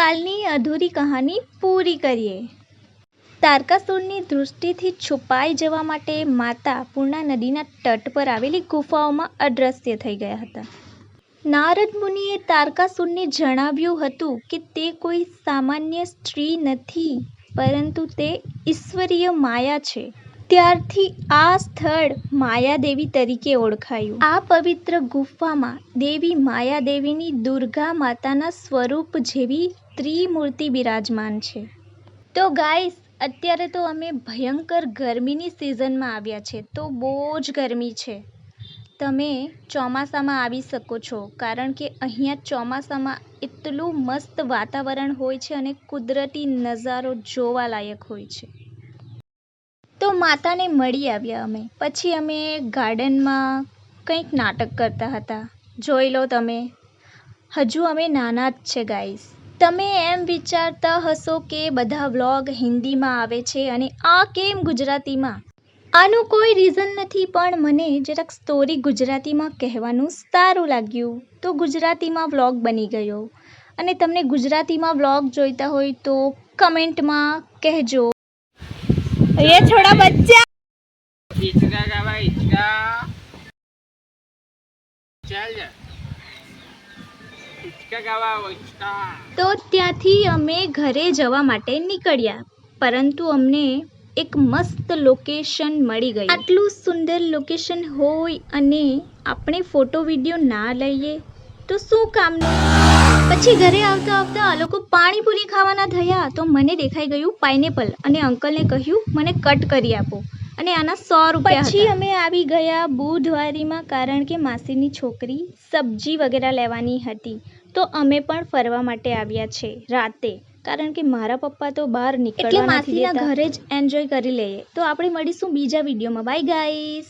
કાલની અધૂરી કહાની પૂરી કરીએ। તારકાસુરની દૃષ્ટિથી છુપાઈ જવા માટે માતા પૂર્ણા નદીના તટ પર આવેલી ગુફાઓમાં અદૃશ્ય થઈ ગયા હતા। નારદ મુનિએ તારકાસુરને જણાવ્યું હતું કે તે કોઈ સામાન્ય સ્ત્રી નથી, પરંતુ તે ઈશ્વરીય માયા છે। ત્યારથી આ સ્થળ માયાદેવી તરીકે ઓળખાયું। આ પવિત્ર ગુફામાં દેવી માયાદેવીની દુર્ગા માતાના સ્વરૂપ જેવી ત્રિમૂર્તિ બિરાજમાન છે। તો ગાઈસ, અત્યારે તો અમે ભયંકર ગરમીની સિઝનમાં આવ્યા છે, તો બહુ જ ગરમી છે। તમે ચોમાસામાં આવી શકો છો, કારણ કે અહીંયા ચોમાસામાં એટલું મસ્ત વાતાવરણ હોય છે અને કુદરતી નજારો જોવાલાયક હોય છે। તો માતાને મળી આવ્યા અમે, પછી અમે ગાર્ડનમાં કંઈક નાટક કરતા હતા। જોઈ લો તમે, હજુ અમે નાના જ છે ગાઈસ। તમે એમ વિચારતા હશો કે બધા વ્લોગ હિન્દીમાં આવે છે અને આ કેમ ગુજરાતીમાં? આનું કોઈ રીઝન નથી, પણ મને જરાક સ્ટોરી ગુજરાતીમાં કહેવાનું સારું લાગ્યું, તો ગુજરાતીમાં વ્લોગ બની ગયો। અને તમને ગુજરાતીમાં વ્લોગ જોઈતા હોય તો કમેન્ટમાં કહેજો। ये छोड़ा बच्चा હિચકા ગાવા હિચકા ચાલ જા હિચકા ગાવા હિચકા। તો ત્યાંથી અમે ઘરે જવા માટે નીકળ્યા, પરંતુ અમને એક મસ્ત લોકેશન મળી ગયું। આટલું સુંદર લોકેશન હોય અને આપણે ફોટો વિડીયો ના લઈએ તો શું કામનું? પછી ઘરે આવતા આવતા આ લોકો પાણીપુરી ખાવાના થયા, તો મને દેખાઈ ગયું પાઇનેપલ અને અંકલને કહ્યું મને કટ કરી આપો, અને આના 100 રૂપિયા। પછી અમે આવી ગયા બુધવારીમાં, કારણ કે માસીની છોકરી સબ્જી વગેરે લેવાની હતી। તો અમે પણ ફરવા માટે આવ્યા છે રાતે, કારણ કે મારા પપ્પા તો બહાર નીકળવા નથી દેતા, એટલે માસીના ઘરે જ એન્જોય કરી લઈએ। તો આપણે મળીશું બીજા વિડીયોમાં। Bye guys.